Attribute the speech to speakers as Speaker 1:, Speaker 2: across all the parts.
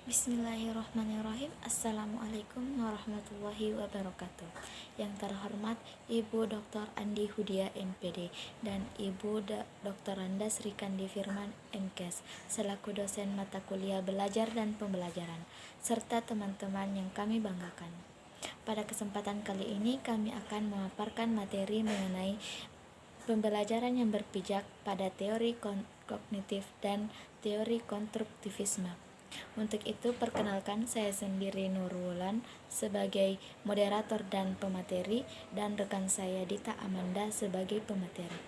Speaker 1: Bismillahirrahmanirrahim. Assalamualaikum warahmatullahi wabarakatuh. Yang terhormat Ibu Dr. Andi Hudia MPD dan Ibu Dr. Randa Sri Kandi Firman MKes selaku dosen mata kuliah belajar dan pembelajaran serta teman-teman yang kami banggakan. Pada kesempatan kali ini kami akan memaparkan materi mengenai pembelajaran yang berpijak pada teori kognitif dan teori konstruktivisme. Untuk itu, perkenalkan, saya sendiri Nurwulan sebagai moderator dan pemateri, dan rekan saya Dita Amanda sebagai pemateri.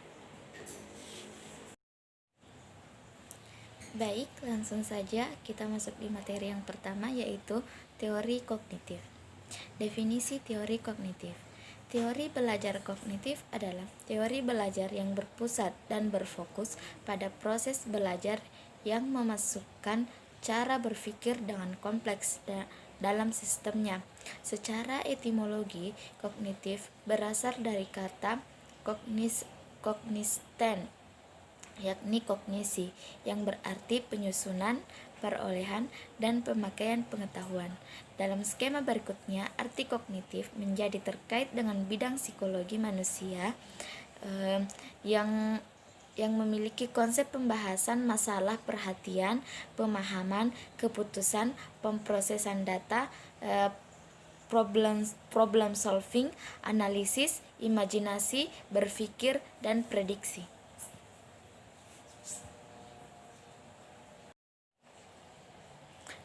Speaker 1: Baik, langsung saja kita masuk di materi yang pertama, yaitu teori kognitif. Definisi teori kognitif. Teori belajar kognitif adalah teori belajar yang berpusat dan berfokus pada proses belajar yang memasukkan cara berpikir dengan kompleks dalam sistemnya. Secara etimologi, kognitif berasal dari kata kognisten, yakni kognisi, yang berarti penyusunan, perolehan, dan pemakaian pengetahuan. Dalam skema berikutnya, arti kognitif menjadi terkait dengan bidang psikologi manusia yang memiliki konsep pembahasan masalah, perhatian, pemahaman, keputusan, pemrosesan data, problem solving, analisis, imajinasi, berpikir, dan prediksi.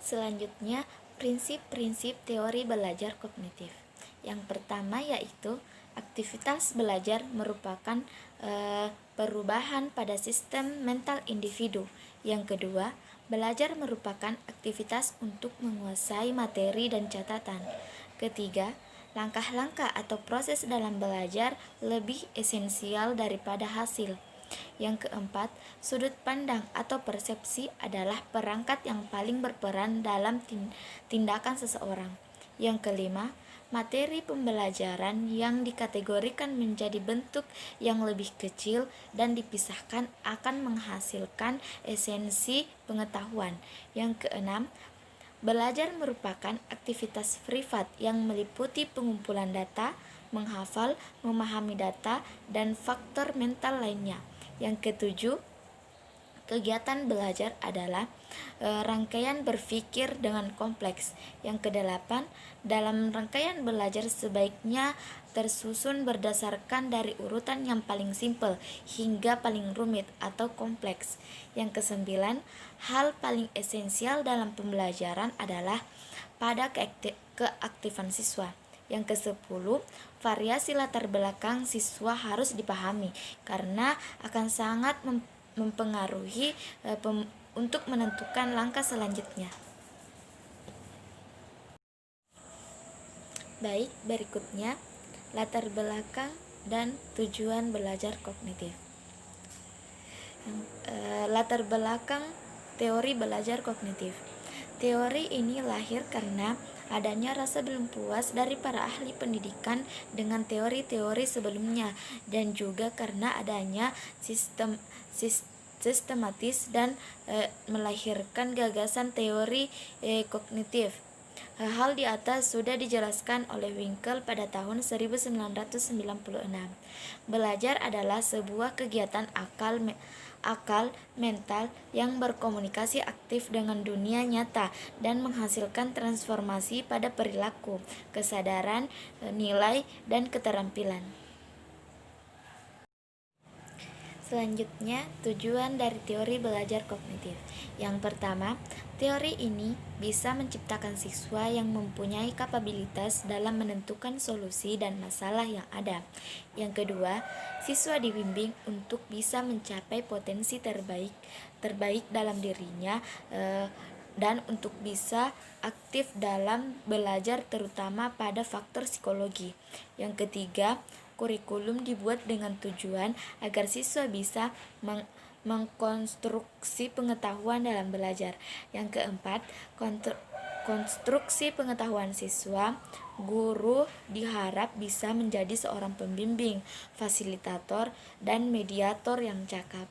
Speaker 1: Selanjutnya, prinsip-prinsip teori belajar kognitif. Yang pertama yaitu aktivitas belajar merupakan perubahan pada sistem mental individu. Yang kedua, belajar merupakan aktivitas untuk menguasai materi dan catatan. Ketiga, langkah-langkah atau proses dalam belajar lebih esensial daripada hasil. Yang keempat, sudut pandang atau persepsi adalah perangkat yang paling berperan dalam tindakan seseorang. Yang kelima, materi pembelajaran yang dikategorikan menjadi bentuk yang lebih kecil dan dipisahkan akan menghasilkan esensi pengetahuan. Yang keenam, belajar merupakan aktivitas privat yang meliputi pengumpulan data, menghafal, memahami data, dan faktor mental lainnya. Yang ketujuh, kegiatan belajar adalah rangkaian berpikir dengan kompleks. Yang kedelapan, dalam rangkaian belajar sebaiknya tersusun berdasarkan dari urutan yang paling simpel hingga paling rumit atau kompleks. Yang kesembilan, hal paling esensial dalam pembelajaran adalah pada keaktifan siswa. Yang ke-10, variasi latar belakang siswa harus dipahami karena akan sangat mempengaruhi untuk menentukan langkah selanjutnya. Baik, berikutnya latar belakang dan tujuan belajar kognitif. Latar belakang teori belajar kognitif. Teori ini lahir karena adanya rasa belum puas dari para ahli pendidikan dengan teori-teori sebelumnya, dan juga karena adanya sistematis dan melahirkan gagasan teori kognitif. Hal di atas sudah dijelaskan oleh Winkel pada tahun 1996. Belajar adalah sebuah kegiatan akal mental yang berkomunikasi aktif dengan dunia nyata dan menghasilkan transformasi pada perilaku, kesadaran, nilai, dan keterampilan. Selanjutnya, tujuan dari teori belajar kognitif. Yang pertama, teori ini bisa menciptakan siswa yang mempunyai kapabilitas dalam menentukan solusi dan masalah yang ada. Yang kedua, siswa dibimbing untuk bisa mencapai potensi terbaik dalam dirinya dan untuk bisa aktif dalam belajar terutama pada faktor psikologi. Yang ketiga, kurikulum dibuat dengan tujuan agar siswa bisa mengkonstruksi pengetahuan dalam belajar. Yang keempat, konstruksi pengetahuan siswa. Guru diharap bisa menjadi seorang pembimbing, fasilitator, dan mediator yang cakap.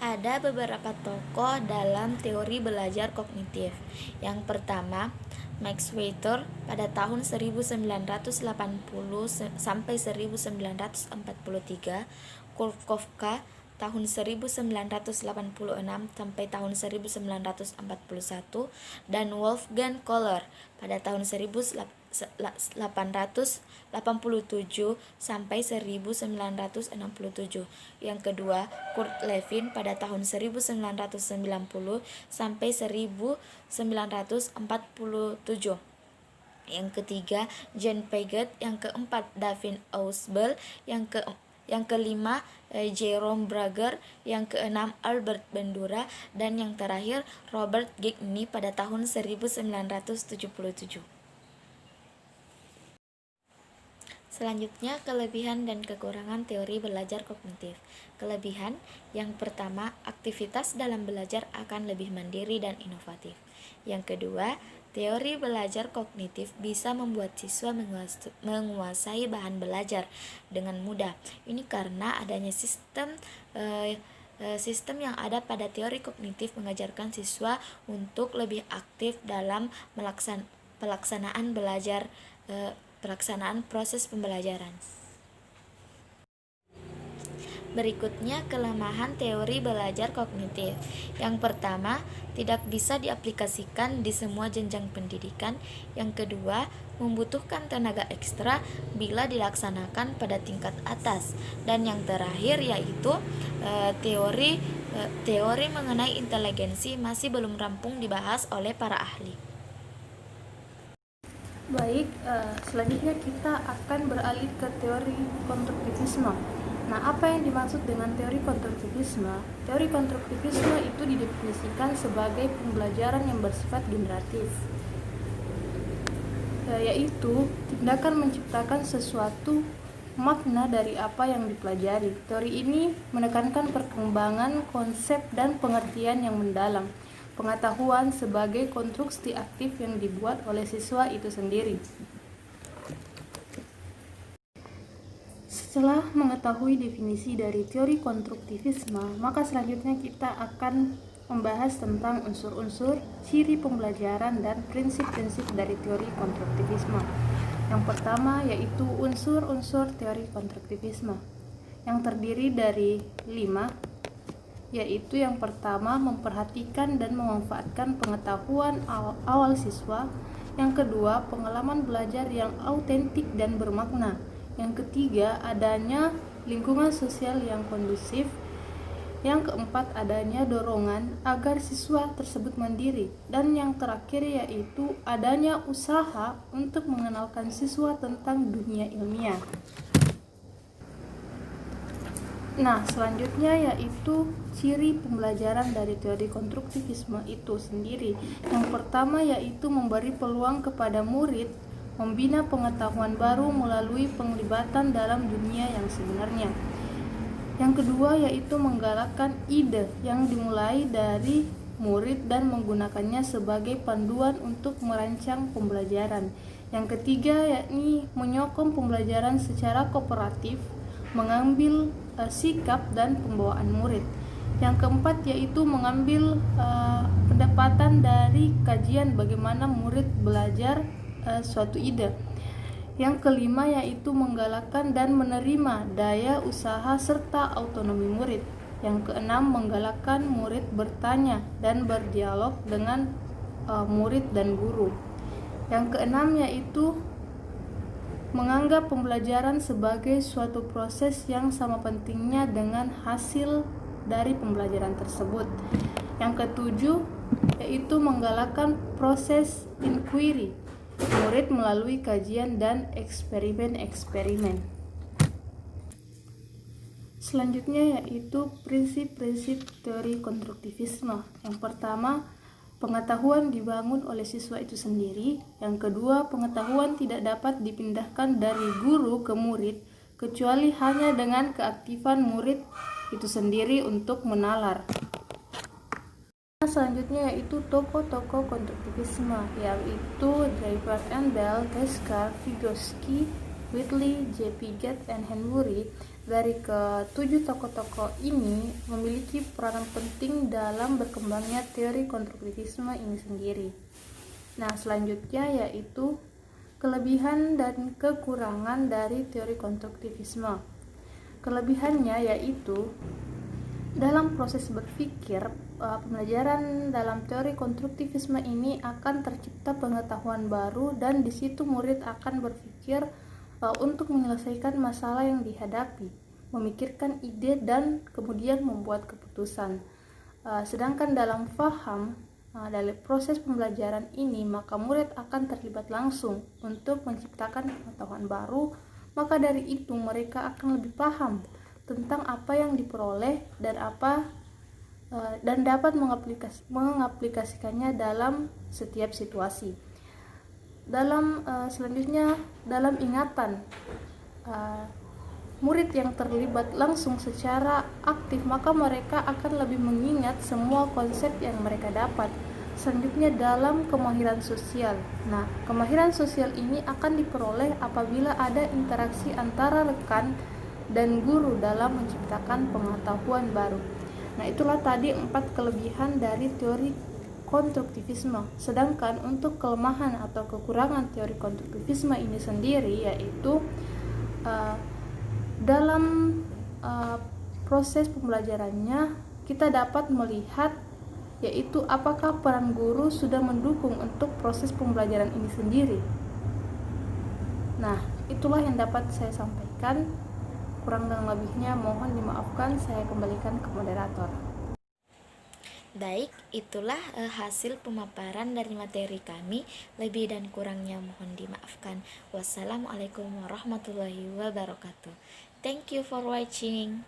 Speaker 1: Ada beberapa tokoh dalam teori belajar kognitif. Yang pertama, Max Weber pada tahun 1980 sampai 1943, Kurkovka tahun 1986 sampai tahun 1941, dan Wolfgang Kohler pada tahun 1887 sampai 1967. Yang kedua, Kurt Lewin pada tahun 1990 sampai 1947. Yang ketiga, Jean Piaget. Yang keempat, David Ausubel. Yang kelima, Jerome Bruegger. Yang keenam, Albert Bandura. Dan yang terakhir, Robert Gagny pada tahun 1977. Selanjutnya, kelebihan dan kekurangan teori belajar kognitif. Kelebihan yang pertama, aktivitas dalam belajar akan lebih mandiri dan inovatif. Yang kedua, teori belajar kognitif bisa membuat siswa menguasai bahan belajar dengan mudah. Ini karena adanya sistem yang ada pada teori kognitif mengajarkan siswa untuk lebih aktif dalam pelaksanaan proses pembelajaran. Berikutnya, kelemahan teori belajar kognitif. Yang pertama, tidak bisa diaplikasikan di semua jenjang pendidikan. Yang kedua, membutuhkan tenaga ekstra bila dilaksanakan pada tingkat atas. Dan yang terakhir yaitu teori mengenai inteligensi masih belum rampung dibahas oleh para ahli.
Speaker 2: Baik, selanjutnya kita akan beralih ke teori konstruktivisme. Nah, apa yang dimaksud dengan teori konstruktivisme? Teori konstruktivisme itu didefinisikan sebagai pembelajaran yang bersifat generatif, yaitu tindakan menciptakan sesuatu makna dari apa yang dipelajari. Teori ini menekankan perkembangan konsep dan pengertian yang mendalam, pengetahuan sebagai konstruksi aktif yang dibuat oleh siswa itu sendiri. Setelah mengetahui definisi dari teori konstruktivisme, maka selanjutnya kita akan membahas tentang unsur-unsur, ciri pembelajaran, dan prinsip-prinsip dari teori konstruktivisme. Yang pertama yaitu unsur-unsur teori konstruktivisme, yang terdiri dari 5, yaitu yang pertama, memperhatikan dan memanfaatkan pengetahuan awal siswa. Yang kedua, pengalaman belajar yang autentik dan bermakna. Yang ketiga, adanya lingkungan sosial yang kondusif. Yang keempat, adanya dorongan agar siswa tersebut mandiri. Dan yang terakhir yaitu adanya usaha untuk mengenalkan siswa tentang dunia ilmiah. Nah, selanjutnya yaitu ciri pembelajaran dari teori konstruktivisme itu sendiri. Yang pertama yaitu memberi peluang kepada murid membina pengetahuan baru melalui penglibatan dalam dunia yang sebenarnya. Yang kedua yaitu menggalakkan ide yang dimulai dari murid dan menggunakannya sebagai panduan untuk merancang pembelajaran. Yang ketiga yakni menyokong pembelajaran secara kooperatif, mengambil sikap dan pembawaan murid. Yang keempat yaitu mengambil pendapatan dari kajian bagaimana murid belajar suatu ide. Yang kelima yaitu menggalakkan dan menerima daya usaha serta autonomi murid. Yang keenam, menggalakkan murid bertanya dan berdialog dengan murid dan guru. Yang keenam yaitu menganggap pembelajaran sebagai suatu proses yang sama pentingnya dengan hasil dari pembelajaran tersebut. Yang ketujuh yaitu menggalakkan proses inquiry murid melalui kajian dan eksperimen-eksperimen. Selanjutnya yaitu prinsip-prinsip teori konstruktivisme. Yang pertama, pengetahuan dibangun oleh siswa itu sendiri. Yang kedua, pengetahuan tidak dapat dipindahkan dari guru ke murid kecuali hanya dengan keaktifan murid itu sendiri untuk menalar. Selanjutnya yaitu tokoh-tokoh konstruktivisme, yaitu Driver and Bell, Descartes, Vygotsky, Whitley, J. Piaget, and Henry. Dari ketujuh tokoh-tokoh ini memiliki peranan penting dalam berkembangnya teori konstruktivisme ini sendiri. Nah, selanjutnya yaitu kelebihan dan kekurangan dari teori konstruktivisme. Kelebihannya yaitu dalam proses berpikir, pembelajaran dalam teori konstruktivisme ini akan tercipta pengetahuan baru dan di situ murid akan berpikir untuk menyelesaikan masalah yang dihadapi, memikirkan ide dan kemudian membuat keputusan. Sedangkan dalam faham, dalam proses pembelajaran ini maka murid akan terlibat langsung untuk menciptakan pengetahuan baru, maka dari itu mereka akan lebih paham tentang apa yang diperoleh dan dapat mengaplikasikannya dalam setiap situasi. Selanjutnya dalam ingatan, murid yang terlibat langsung secara aktif maka mereka akan lebih mengingat semua konsep yang mereka dapat. Selanjutnya dalam kemahiran sosial. Nah, kemahiran sosial ini akan diperoleh apabila ada interaksi antara rekan dan guru dalam menciptakan pengetahuan baru. Nah, itulah tadi 4 kelebihan dari teori konstruktivisme. Sedangkan untuk kelemahan atau kekurangan teori konstruktivisme ini sendiri yaitu dalam proses pembelajarannya kita dapat melihat yaitu apakah peran guru sudah mendukung untuk proses pembelajaran ini sendiri. Nah, itulah yang dapat saya sampaikan. Kurang dan lebihnya mohon dimaafkan, saya kembalikan ke moderator.
Speaker 1: Baik, itulah hasil pemaparan dari materi kami. Lebih dan kurangnya mohon dimaafkan. Wassalamualaikum warahmatullahi wabarakatuh. Thank you for watching.